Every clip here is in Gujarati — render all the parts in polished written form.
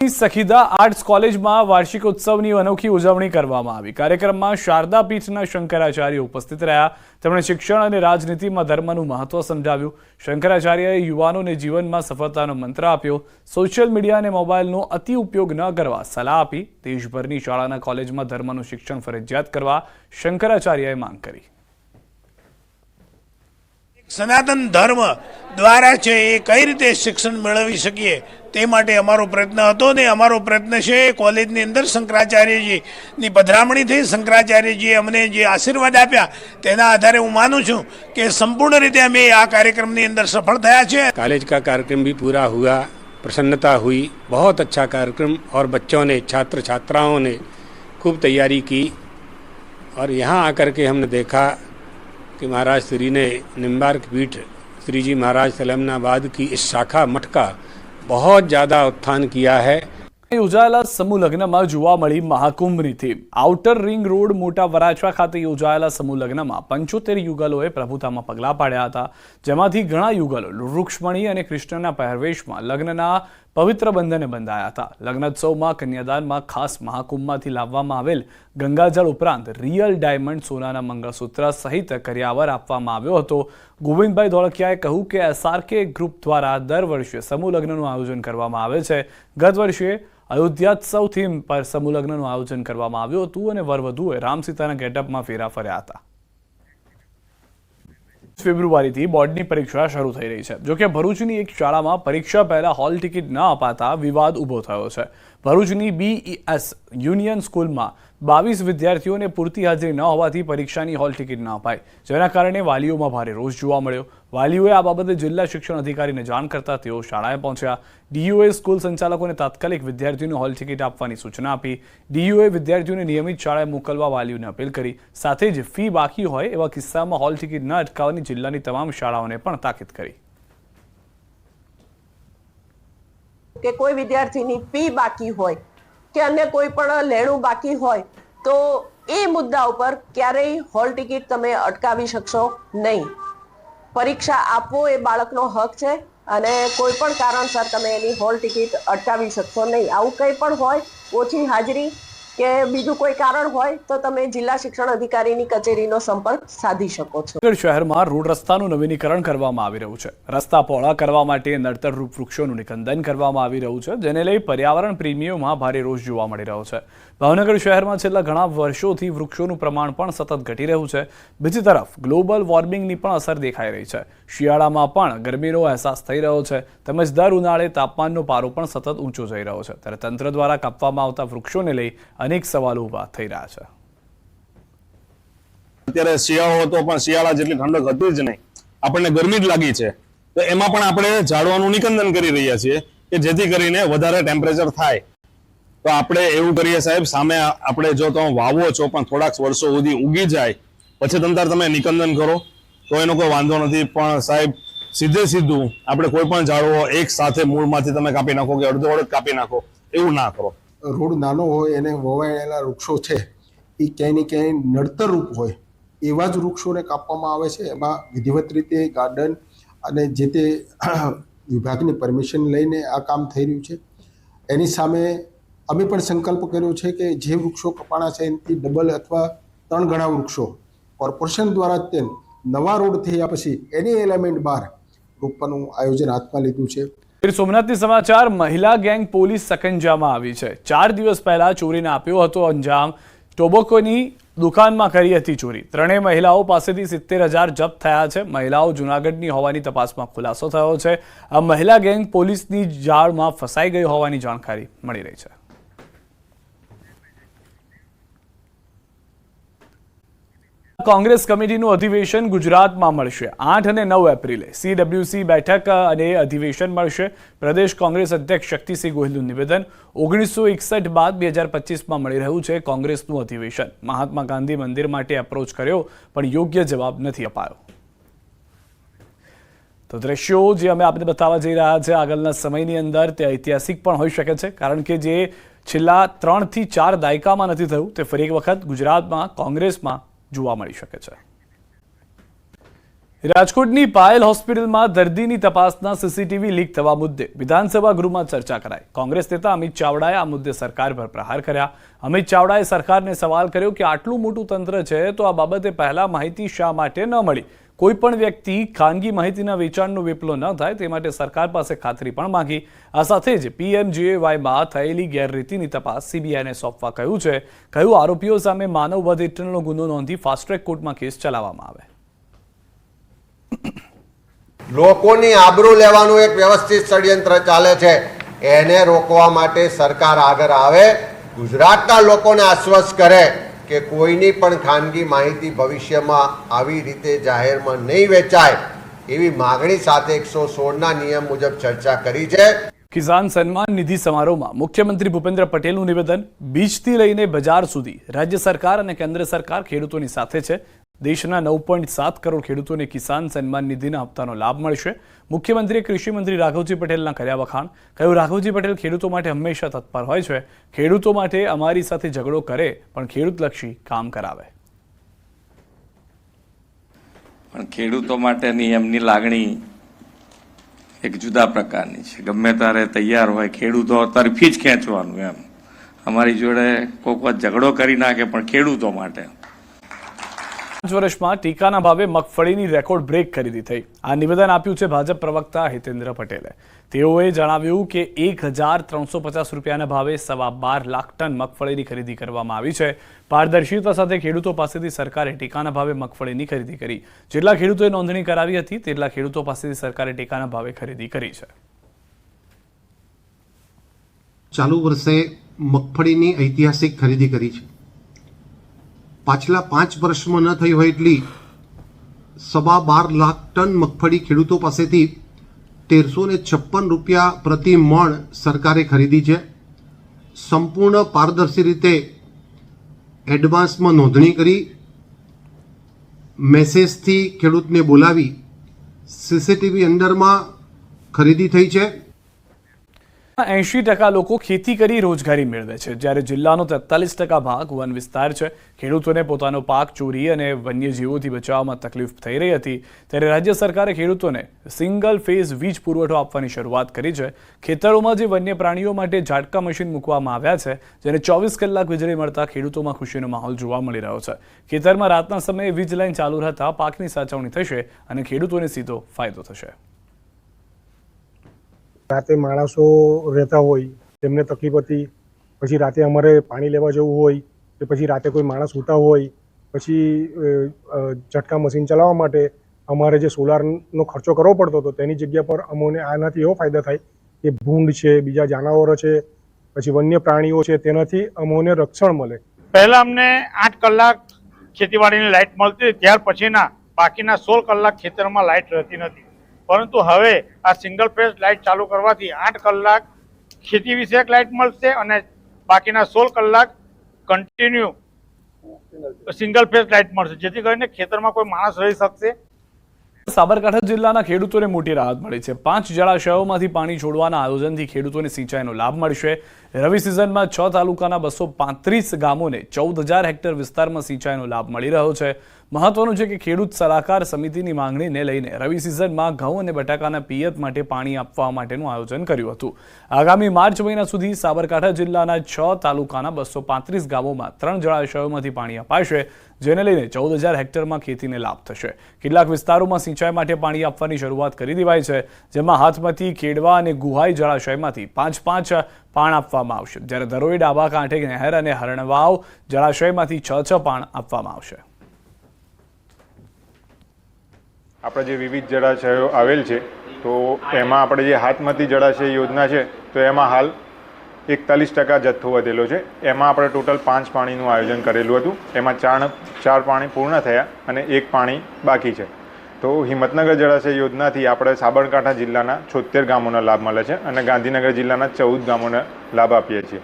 સખીદા આર્ટ્સ કોલેજમાં વાર્ષિક ઉત્સવની અનોખી ઉજવણી કરવામાં આવી। કાર્યક્રમમાં શારદા પીઠના શંકરાચાર્ય ઉપસ્થિત રહ્યા। તેમણે શિક્ષણ અને રાજનીતિમાં ધર્મનું મહત્વ સમજાવ્યું। શંકરાચાર્યએ યુવાનોને જીવનમાં સફળતાનો મંત્ર આપ્યો। સોશિયલ મીડિયા અને મોબાઈલનો અતિ ઉપયોગ ન કરવા સલાહ આપી। દેશભરની શાળાના કોલેજમાં ધર્મનું શિક્ષણ ફરજિયાત કરવા શંકરાચાર્યએ માંગ કરી। સનાતન ધર્મ દ્વારા છે એ કઈ રીતે શિક્ષણ મેળવી શકીએ તે માટે અમારો પ્રયત્ન હતો ને અમારો પ્રયત્ન છે કોલેજની અંદર શંકરાચાર્યજીની પધરામણી થઈ। શંકરાચાર્યજીએ અમને જે આશીર્વાદ આપ્યા તેના આધારે હું માનું છું કે સંપૂર્ણ રીતે અમે આ કાર્યક્રમની અંદર સફળ થયા છે। कॉलेज का कार्यक्रम भी पूरा हुआ, प्रसन्नता हुई, बहुत अच्छा कार्यक्रम और बच्चों ने छात्र छात्राओं ने खूब तैयारी की और यहाँ आकर के हमने देखा कि महाराज श्री ने निम्बार्क पीठ श्री जी महाराज सलेमनाबाद की इस शाखा मठ का बहुत ज़्यादा उत्थान किया है। યોજાયેલા સમૂહ લગ્નમાં જોવા મળી મહાકુંભની થીમ। આઉટર રિંગ રોડ મોટા વરાછા ખાતે યોજાયેલા સમૂહ લગ્નમાં 75 યુગલોએ પ્રભુતામાં પગલાં પાડ્યા હતા, જેમાંથી ઘણા યુગલો રૂક્ષ્મણી અને કૃષ્ણના પહેરવેશમાં લગ્નના પવિત્ર બંધને બંધાયા હતા। લગ્નોત્સવમાં કન્યાદાનમાં ખાસ મહાકુંભમાંથી લાવવામાં આવેલ ગંગાજળ ઉપરાંત રિયલ ડાયમંડ સોનાના મંગળસૂત્ર સહિત કર્યાવર આપવામાં આવ્યો હતો। ગોવિંદભાઈ ધોળકિયાએ કહ્યું કે SRK ગ્રુપ દ્વારા દર વર્ષે સમૂહ લગ્નનું આયોજન કરવામાં આવે છે। ગત વર્ષે અયોધ્યાત્સવ થીમ પર સમૂહ લગ્નનું આયોજન કરવામાં આવ્યું હતું અને વરવધુએ રામસીતાના ગેટઅપમાં ફેરા ફર્યા હતા। ફેબ્રુઆરીથી બોર્ડની પરીક્ષા શરૂ થઈ રહી છે। જોકે ભરૂચની એક શાળામાં પરીક્ષા પહેલા હોલ ટિકિટ ન અપાતા વિવાદ ઊભો થયો છે। ભરૂચની BES યુનિયન સ્કૂલમાં 22 વિદ્યાર્થીઓને પૂરતી હાજરી ન હોવાથી પરીક્ષાની હોલ ટિકિટ ન અપાઈ, જેના કારણે વાલીઓમાં ભારે રોષ જોવા મળ્યો। વાલીઓએ આ બાબતે જિલ્લા શિક્ષણ અધિકારીને જાણ કરતા તેઓ શાળાએ પહોંચ્યા। DOએ સ્કૂલ સંચાલકોને તાત્કાલિક વિદ્યાર્થીઓને હોલ ટિકિટ આપવાની સૂચના આપી। DOએ વિદ્યાર્થીઓને નિયમિત શાળાએ મોકલવા વાલીઓને અપીલ કરી। સાથે જ ફી બાકી હોય એવા કિસ્સામાં હોલ ટિકિટ ન અટકાવવાની જિલ્લાની તમામ શાળાઓને પણ તાકીદ કરી। કે કોઈ વિદ્યાર્થીની ફી બાકી હોય કે અન્ય કોઈ પણ લેણું બાકી હોય તો એ મુદ્દા ઉપર ક્યારેય હોલ ટિકિટ તમે અટકાવી શકશો નહીં। પરીક્ષા આપવો એ બાળકનો હક છે અને કોઈ પણ કારણસર તમે એની હોલ ટિકિટ અટકાવી શકશો નહીં। આવું કંઈ પણ હોય, ઓછી હાજરી કે બીજું કોઈ કારણ હોય તો તમે જિલ્લા શિક્ષણ અધિકારીની કચેરીનો સંપર્ક સાધી શકો છો। શહેરમાં રોડ રસ્તાનું નવીનીકરણ કરવામાં આવી રહ્યું છે। રસ્તા પહોળા કરવા માટે નડતરરૂપ વૃક્ષોનું નિકંદન કરવામાં આવી રહ્યું છે, જેને લઈ પર્યાવરણ પ્રેમીઓમાં ભારે રોષ જોવા મળી રહ્યો છે। ભાવનગર શહેરમાં છેલ્લા ઘણા વર્ષોથી વૃક્ષોનું પ્રમાણ પણ સતત ઘટી રહ્યું છે। બીજી તરફ ગ્લોબલ વોર્મિંગની પણ અસર દેખાઈ રહી છે। શિયાળામાં પણ ગરમીનો અહેસાસ થઈ રહ્યો છે, તેમજ દર ઉનાળે તાપમાનનો પારો પણ સતત ઊંચો જઈ રહ્યો છે। ત્યારે તંત્ર દ્વારા કાપવામાં આવતા વૃક્ષોને લઈ અનેક સવાલો ઊભા થઈ રહ્યા છે। અત્યારે શિયાળો હતો પણ શિયાળા જેટલી ઠંડક હતી જ નહીં, આપણને ગરમી જ લાગી છે, તો એમાં પણ આપણે ઝાડવાનું નિકંદન કરી રહ્યા છીએ કે જેથી કરીને વધારે ટેમ્પરેચર થાય। તો આપણે એવું કરીએ સાહેબ, સામે આપણે જો તમે વાવો છો પણ થોડાક વર્ષો સુધી ઉગી જાય પછી તમે નિકંદન કરો તો એનો કોઈ વાંધો નથી, પણ સાહેબ સીધે સીધું આપણે કોઈ પણ ઝાડવો એક સાથે મૂળમાંથી તમે કાપી નાખો કે અડધો અડધ કાપી નાખો, એવું ના કરો। રોડ નાનો હોય એને વવાયેલા વૃક્ષો છે એ ક્યાંય ને ક્યાંય નડતર રૂપ હોય એવા જ વૃક્ષોને કાપવામાં આવે છે। એમાં વિધિવત રીતે ગાર્ડન અને જે તે વિભાગની પરમિશન લઈને આ કામ થઈ રહ્યું છે। એની સામે અમે પણ સંકલ્પ કર્યો છે કે જે વૃક્ષો કપાણા છે એનાથી ડબલ અથવા 3 ગણા વૃક્ષો કોર્પોરેશન દ્વારા જ નવા રોડ થયા પછી એની એલિમેન્ટ બહાર રોપવાનું આયોજન હાથમાં લીધું છે। સોમનાથની સમાચાર। મહિલા ગેંગ પોલીસ સકંજામાં આવી છે। 4 દિવસ પહેલા ચોરીને આપ્યો હતો અંજામ। ટોબેકોની દુકાનમાં કરી હતી ચોરી। ત્રણેય મહિલાઓ પાસેથી 70,000 જપ્ત થયા છે। મહિલાઓ જૂનાગઢની હોવાની તપાસમાં ખુલાસો થયો છે। આ મહિલા ગેંગ પોલીસની જાળમાં ફસાઈ ગઈ હોવાની જાણકારી મળી રહી છે। કોંગ્રેસ કમિટીનું અધિવેશન ગુજરાતમાં મળશે। 8 અને 9 એપ્રિલે CWC બેઠક અને અધિવેશન મળશે। પ્રદેશ કોંગ્રેસ અધ્યક્ષ શક્તિસિંહ ગોહિલનું નિવેદન। 1961 બાદ 2025માં મળી રહ્યું છે કોંગ્રેસનું અધિવેશન। મહાત્મા ગાંધી મંદિર માટે એપ્રોચ કર્યો પણ યોગ્ય જવાબ નથી અપાયો। તો દ્રશ્યો જે અમે આપને બતાવવા જઈ રહ્યા છે આગળના સમયની અંદર તે ઐતિહાસિક પણ હોઈ શકે છે, કારણ કે જે છેલ્લા 3 થી 4 દાયકામાં નથી થયું તે ફરી એક વખત ગુજરાતમાં કોંગ્રેસમાં જોવા મળી શકે છે। રાજકોટની પાયલ હોસ્પિટલમાં દર્દીની તપાસના સીસીટીવી લીક થવા મુદ્દે વિધાનસભા ગૃહમાં ચર્ચા કરાઈ. કોંગ્રેસ નેતા અમિત ચાવડાએ આ મુદ્દે સરકાર પર પ્રહાર કર્યા. અમિત ચાવડાએ સરકારને સવાલ કર્યો કે આટલું મોટું તંત્ર છે તો આ બાબતે પહેલા માહિતી શા માટે ન મળી? કોઈ પણ વ્યક્તિ ખાનગી માહિતીના વેચાણનો વેપલો ન થાય તે માટે સરકાર પાસે ખાતરી પણ માંગી. આ સાથે જ PMJAYમાં થયેલી ગેરરીતિની તપાસ CBIને સોંપવા કહ્યું છે. કહ્યું આરોપીઓ સામે માનવ વધ હેઠળનો ગુનો નોંધી ફાસ્ટ ટ્રેક કોર્ટમાં કેસ ચલાવવામાં આવે. લોકોની આબરૂ લેવાનું એક વ્યવસ્થિત ષડયંત્ર ચાલે છે. એને રોકવા માટે સરકાર આગળ આવે, ગુજરાતના લોકોને આશ્વસ્ત કરે કે કોઈની પણ ખાનગી માહિતી ભવિષ્યમાં આવી રીતે જાહેરમાં નહીં વેચાય, એવી માગણી સાથે 116ના નિયમ મુજબ ચર્ચા કરી છે. કિસાન સન્માન નિધિ સમારોહમાં મુખ્યમંત્રી ભૂપેન્દ્ર પટેલનું નિવેદન. બીજથી લઈને બજાર સુધી રાજ્ય સરકાર અને કેન્દ્ર સરકાર ખેડૂતોની સાથે છે. દેશના 9.7 કરોડ ખેડૂતોને કિસાન સન્માન નિધિના હપ્તાનો લાભ મળશે. મુખ્યમંત્રીએ કૃષિમંત્રી રાઘવજી પટેલના કર્યા વખાણ. કહ્યું રાઘવજી પટેલ ખેડૂતો માટે હંમેશા તત્પર હોય છે. ખેડૂતો માટે અમારી સાથે ઝઘડો કરે પણ ખેડૂતલક્ષી કામ કરાવે. પણ ખેડૂતો માટેની એમની લાગણી એક જુદા પ્રકારની છે. ગમે ત્યારે તૈયાર હોય ખેડૂતો તરફી જ ખેંચવાનું એમ. અમારી જોડે કોઈક વાર ઝઘડો કરી નાખે પણ ખેડૂતો માટે. 5 વર્ષમાં ટીકાના ભાવે મગફળીની રેકોર્ડ બ્રેક ખરીદી થઈ. આ નિવેદન આપ્યું છે ભાજપ પ્રવક્તા હિતેન્દ્ર પટેલે. તેઓએ જણાવ્યું કે 1350 રૂપિયાના ભાવે 12.25 લાખ ટન મગફળીની ખરીદી કરવામાં આવી છે. પારદર્શિતા સાથે ખેડૂતો પાસેથી સરકારે ટેકાના ભાવે મગફળીની ખરીદી કરી. જેટલા ખેડૂતોએ નોંધણી કરાવી હતી તેટલા ખેડૂતો પાસેથી સરકારે ટેકાના ભાવે ખરીદી કરી છે. ચાલુ વર્ષે મગફળીની ઐતિહાસિક ખરીદી કરી છે. પાછલા 5 વર્ષમાં ન થઈ હોય એટલી 12.25 લાખ ટન મગફળી ખેડૂતો પાસેથી 1356 રૂપિયા પ્રતિ મણ સરકારે ખરીદી છે. સંપૂર્ણ પારદર્શી રીતે એડવાન્સમાં નોંધણી કરી, મેસેજથી ખેડૂતને બોલાવી CCTV અંડરમાં ખરીદી થઈ છે. 80% લોકો ખેતી કરી રોજગારી મેળવે છે, જ્યારે જિલ્લાનો 43% ભાગ વન વિસ્તાર છે. ખેડૂતોને પોતાનો પાક ચોરી અને વન્યજીવોથી બચાવવામાં તકલીફ થઈ રહી હતી, ત્યારે રાજ્ય સરકારે ખેડૂતોને સિંગલ ફેઝ વીજ પુરવઠો આપવાની શરૂઆત કરી છે. ખેતરોમાં જે વન્ય પ્રાણીઓ માટે ઝાટકા મશીન મૂકવામાં આવ્યા છે, જેને 24 કલાક વીજળી મળતા ખેડૂતોમાં ખુશીનો માહોલ જોવા મળી રહ્યો છે. ખેતરમાં રાતના સમયે વીજ લાઈન ચાલુ રહેતા પાકની સાચવણી થશે અને ખેડૂતોને સીધો ફાયદો થશે. રાતે માણસો રહેતા હોય તેમને તકલીફ હતી, પછી રાતે અમારે પાણી લેવા જવું હોય કે પછી રાતે કોઈ માણસ સૂતા હોય, પછી ઝટકા મશીન ચલાવવા માટે અમારે જે સોલારનો ખર્ચો કરવો પડતો હતો તેની જગ્યા પર અમને આનાથી એવો ફાયદા થાય કે ભૂંડ છે, બીજા જાનવરો છે, પછી વન્ય પ્રાણીઓ છે, તેનાથી અમને રક્ષણ મળે. પહેલાં અમને 8 કલાક ખેતીવાડીની લાઇટ મળતી, ત્યાર પછીના બાકીના 16 કલાક ખેતરમાં લાઇટ રહેતી નથી. પરંતુ હવે આ સિંગલ ફેઝ લાઇટ ચાલુ કરવાથી 8 કલાક ખેતી વિષયક લાઇટ મળશે અને બાકીના 16 કલાક કન્ટિન્યુ સિંગલ ફેઝ લાઇટ મળશે, જેથી કરીને ખેતરમાં કોઈ માણસ રહી શકશે. સાબરકાંઠા જિલ્લાના ખેડૂતોને મોટી રાહત મળી છે. 5 જળાશયોમાંથી પાણી છોડવાના આયોજનથી ખેડૂતોને સિંચાઈનો લાભ મળશે. રવિ સિઝનમાં 6 તાલુકાના 235 ગામોને 14,000 હેક્ટર વિસ્તારમાં સિંચાઈનો લાભ મળી રહ્યો છે. મહત્વનું છે કે ખેડૂત સલાહકાર સમિતિની માંગણીને લઈને રવિ સિઝનમાં ઘઉં અને બટાકાના પિયત માટે પાણી આપવા માટેનું આયોજન કર્યું હતું. આગામી માર્ચ મહિના સુધી સાબરકાંઠા જિલ્લાના 6 તાલુકાના 235 ગામોમાં 3 જળાશયોમાંથી પાણી અપાશે, જેને લઈને 14,000 હેક્ટરમાં ખેતીને લાભ થશે. કેટલાક વિસ્તારોમાં સિંચાઈ માટે પાણી આપવાની શરૂઆત કરી દેવાઈ છે, જેમાં હાથમતી, ખેડવા અને ગુહાઈ જળાશયમાંથી 5-5 પાણ આપવામાં આવશે, જ્યારે ધરોઈ, ડાબા કાંઠે નહેર અને હરણવાવ જળાશયમાંથી 6 પાણ આપવામાં આવશે. આપણે જે વિવિધ જળાશયો આવેલ છે તો એમાં આપણે જે હાથમતી જળાશય યોજના છે તો એમાં હાલ 41% જથ્થો વધેલો છે. એમાં આપણે ટોટલ 5 પાણીનું આયોજન કરેલું હતું. એમાં 4 પાણી પૂર્ણ થયા અને 1 પાણી બાકી છે. તો હિંમતનગર જળાશય યોજનાથી આપણે સાબરકાંઠા જિલ્લાના 76 ગામોનો લાભ મળે છે અને ગાંધીનગર જિલ્લાના 14 ગામોને લાભ આપીએ છીએ.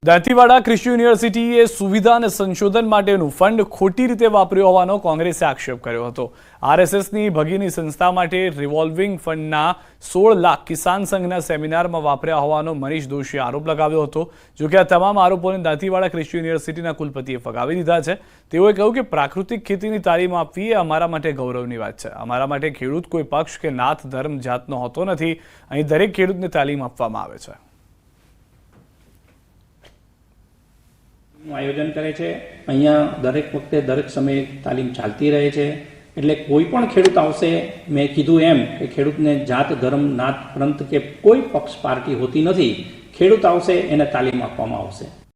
દાંતીવાડા કૃષિ યુનિવર્સિટીએ સુવિધા અને સંશોધન માટેનું ફંડ ખોટી રીતે વાપર્યો હોવાનો કોંગ્રેસે આક્ષેપ કર્યો હતો. આરએસએસની ભગીની સંસ્થા માટે રિવોલ્વિંગ ફંડના 16 લાખ કિસાન સંઘના સેમિનારમાં વાપર્યા હોવાનો મનીષ દોશીએ આરોપ લગાવ્યો હતો. જોકે આ તમામ આરોપોને દાંતીવાડા કૃષિ યુનિવર્સિટીના કુલપતિએ ફગાવી દીધા છે. તેઓએ કહ્યું કે પ્રાકૃતિક ખેતીની તાલીમ આપવી એ અમારા માટે ગૌરવની વાત છે. અમારા માટે ખેડૂત કોઈ પક્ષ કે નાત ધર્મ જાતનો હોતો નથી. અહીં દરેક ખેડૂતને તાલીમ આપવામાં આવે છે. આયોજન કરે છે. અહીંયા દરેક વખતે દરેક સમયે તાલીમ ચાલતી રહે છે. એટલે કોઈ પણ ખેડૂત આવશે, મેં કીધું એમ કે ખેડૂતને જાત ધર્મ નાત પ્રાંત કે કોઈ પક્ષ પાર્ટી હોતી નથી. ખેડૂત આવશે એને તાલીમ આપવામાં આવશે.